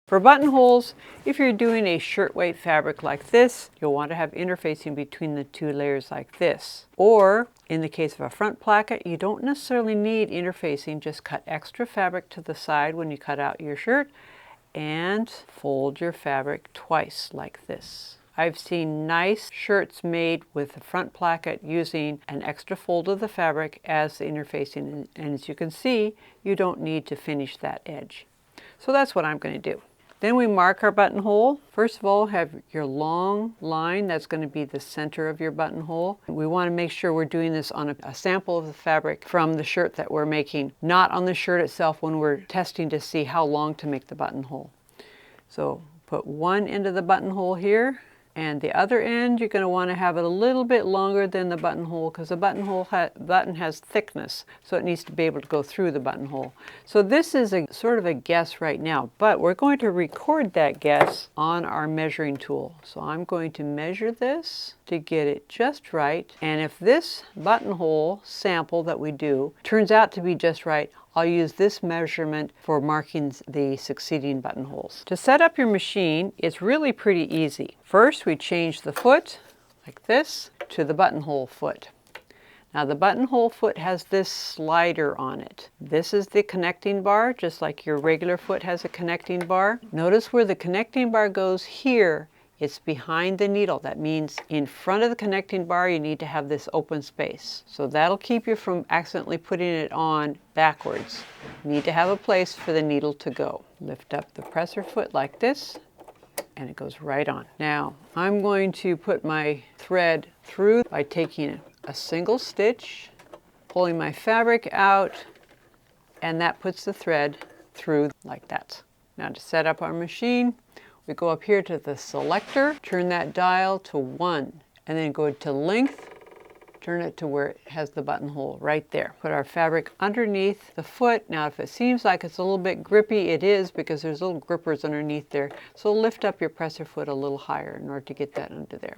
For buttonholes, if you're doing a shirtweight fabric like this, you'll want to have interfacing between the two layers like this. Or, in the case of a front placket, you don't necessarily need interfacing, just cut extra fabric to the side when you cut out your shirt and fold your fabric twice like this. I've seen nice shirts made with the front placket using an extra fold of the fabric as the interfacing, and as you can see, you don't need to finish that edge. So that's what I'm going to do. Then we mark our buttonhole. First of all, have your long line. That's going to be the center of your buttonhole. We want to make sure we're doing this on a sample of the fabric from the shirt that we're making, not on the shirt itself when we're testing to see how long to make the buttonhole. So put one end of the buttonhole here, and the other end you're going to want to have it a little bit longer than the buttonhole, because the button has thickness, so it needs to be able to go through the buttonhole. So this is a sort of a guess right now, but we're going to record that guess on our measuring tool. So I'm going to measure this to get it just right, and if this buttonhole sample that we do turns out to be just right, I'll use this measurement for marking the succeeding buttonholes. To set up your machine, it's really pretty easy. First, we change the foot, like this, to the buttonhole foot. Now the buttonhole foot has this slider on it. This is the connecting bar, just like your regular foot has a connecting bar. Notice where the connecting bar goes here, it's behind the needle. That means in front of the connecting bar, you need to have this open space. So that'll keep you from accidentally putting it on backwards. You need to have a place for the needle to go. Lift up the presser foot like this, and it goes right on. Now, I'm going to put my thread through by taking a single stitch, pulling my fabric out, and that puts the thread through like that. Now to set up our machine, we go up here to the selector, turn that dial to 1, and then go to length, turn it to where it has the buttonhole right there. Put our fabric underneath the foot. Now if it seems like it's a little bit grippy, it is, because there's little grippers underneath there. So lift up your presser foot a little higher in order to get that under there.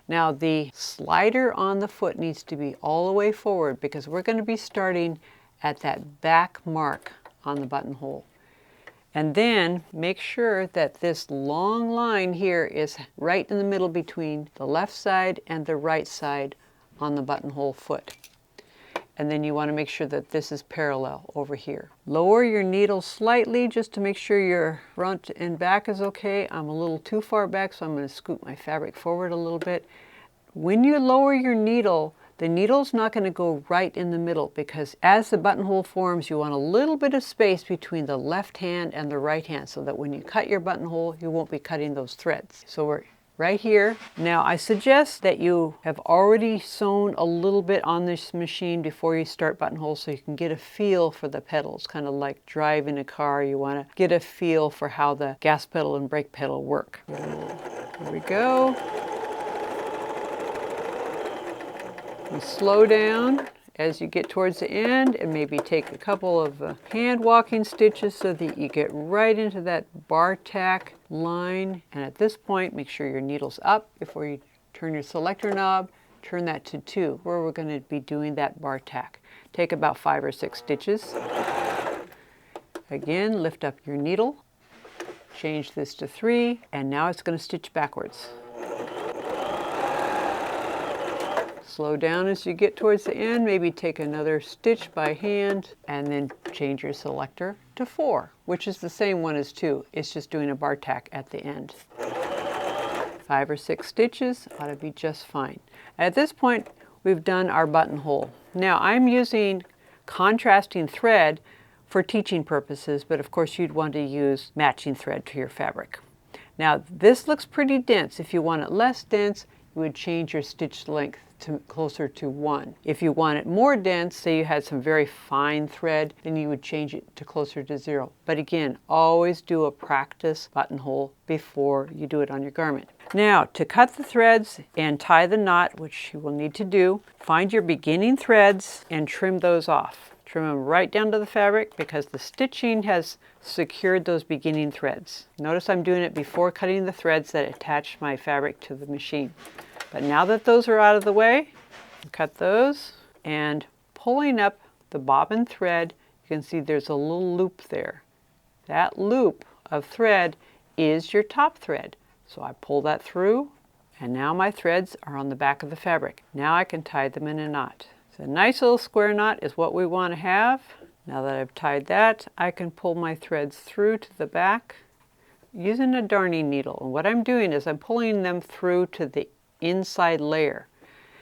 Now the slider on the foot needs to be all the way forward, because we're going to be starting at that back mark on the buttonhole. And then make sure that this long line here is right in the middle between the left side and the right side on the buttonhole foot. And then you want to make sure that this is parallel over here. Lower your needle slightly just to make sure your front and back is okay. I'm a little too far back, so I'm going to scoot my fabric forward a little bit. When you lower your needle, the needle's not going to go right in the middle, because as the buttonhole forms, you want a little bit of space between the left hand and the right hand, so that when you cut your buttonhole, you won't be cutting those threads. So we're right here. Now I suggest that you have already sewn a little bit on this machine before you start buttonholes, so you can get a feel for the pedals. Kind of like driving a car, you want to get a feel for how the gas pedal and brake pedal work. Here we go. And slow down as you get towards the end, and maybe take a couple of hand walking stitches so that you get right into that bar tack line. And at this point, make sure your needle's up before you turn your selector knob. Turn that to 2, where we're going to be doing that bar tack. Take about 5 or 6 stitches. Again, lift up your needle, change this to 3, and now it's going to stitch backwards. Slow down as you get towards the end, maybe take another stitch by hand, and then change your selector to 4, which is the same one as 2. It's just doing a bar tack at the end. 5 or 6 stitches ought to be just fine. At this point, we've done our buttonhole. Now I'm using contrasting thread for teaching purposes, but of course you'd want to use matching thread to your fabric. Now this looks pretty dense. If you want it less dense, you would change your stitch length to closer to 1. If you want it more dense, say you had some very fine thread, then you would change it to closer to 0. But again, always do a practice buttonhole before you do it on your garment. Now, to cut the threads and tie the knot, which you will need to do, find your beginning threads and trim those off. Trim them right down to the fabric, because the stitching has secured those beginning threads. Notice I'm doing it before cutting the threads that attach my fabric to the machine. But now that those are out of the way, cut those, and pulling up the bobbin thread, you can see there's a little loop there. That loop of thread is your top thread. So I pull that through, and now my threads are on the back of the fabric. Now I can tie them in a knot. So a nice little square knot is what we want to have. Now that I've tied that, I can pull my threads through to the back using a darning needle. And what I'm doing is I'm pulling them through to the inside layer.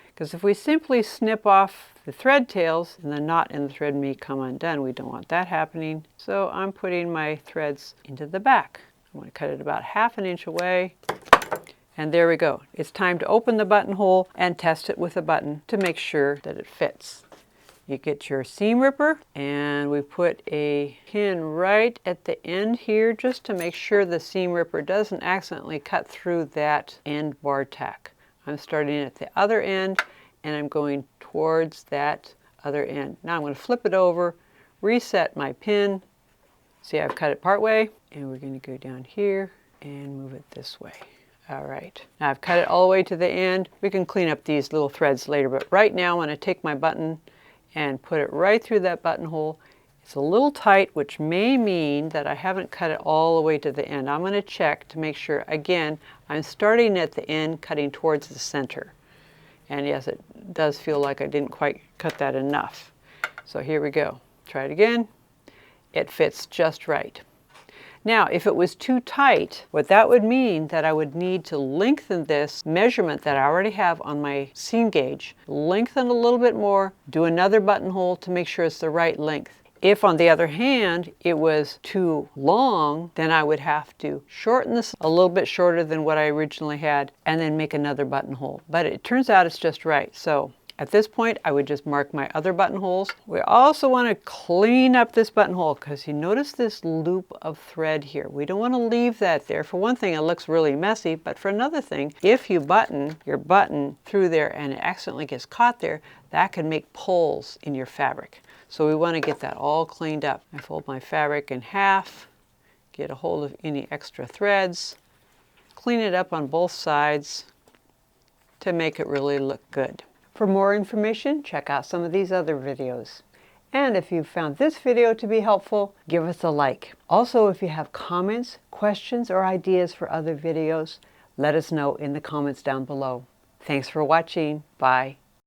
Because if we simply snip off the thread tails, and the knot in the thread may come undone, we don't want that happening. So I'm putting my threads into the back. I'm going to cut it about 1/2 inch away. And there we go. It's time to open the buttonhole and test it with a button to make sure that it fits. You get your seam ripper, and we put a pin right at the end here just to make sure the seam ripper doesn't accidentally cut through that end bar tack. I'm starting at the other end, and I'm going towards that other end. Now I'm going to flip it over, reset my pin. See, I've cut it part way, and we're going to go down here and move it this way. All right, now I've cut it all the way to the end. We can clean up these little threads later, but right now I'm going to take my button and put it right through that buttonhole. It's a little tight, which may mean that I haven't cut it all the way to the end. I'm going to check to make sure. Again, I'm starting at the end, cutting towards the center. And yes, it does feel like I didn't quite cut that enough. So here we go. Try it again. It fits just right. Now, if it was too tight, what that would mean that I would need to lengthen this measurement that I already have on my seam gauge, lengthen a little bit more, do another buttonhole to make sure it's the right length. If, on the other hand, it was too long, then I would have to shorten this a little bit shorter than what I originally had and then make another buttonhole. But it turns out it's just right. So at this point, I would just mark my other buttonholes. We also want to clean up this buttonhole because you notice this loop of thread here. We don't want to leave that there. For one thing, it looks really messy, but for another thing, if you button your button through there and it accidentally gets caught there, that can make pulls in your fabric. So we want to get that all cleaned up. I fold my fabric in half, get a hold of any extra threads, clean it up on both sides to make it really look good. For more information, check out some of these other videos. And if you found this video to be helpful, give us a like. Also, if you have comments, questions, or ideas for other videos, let us know in the comments down below. Thanks for watching. Bye.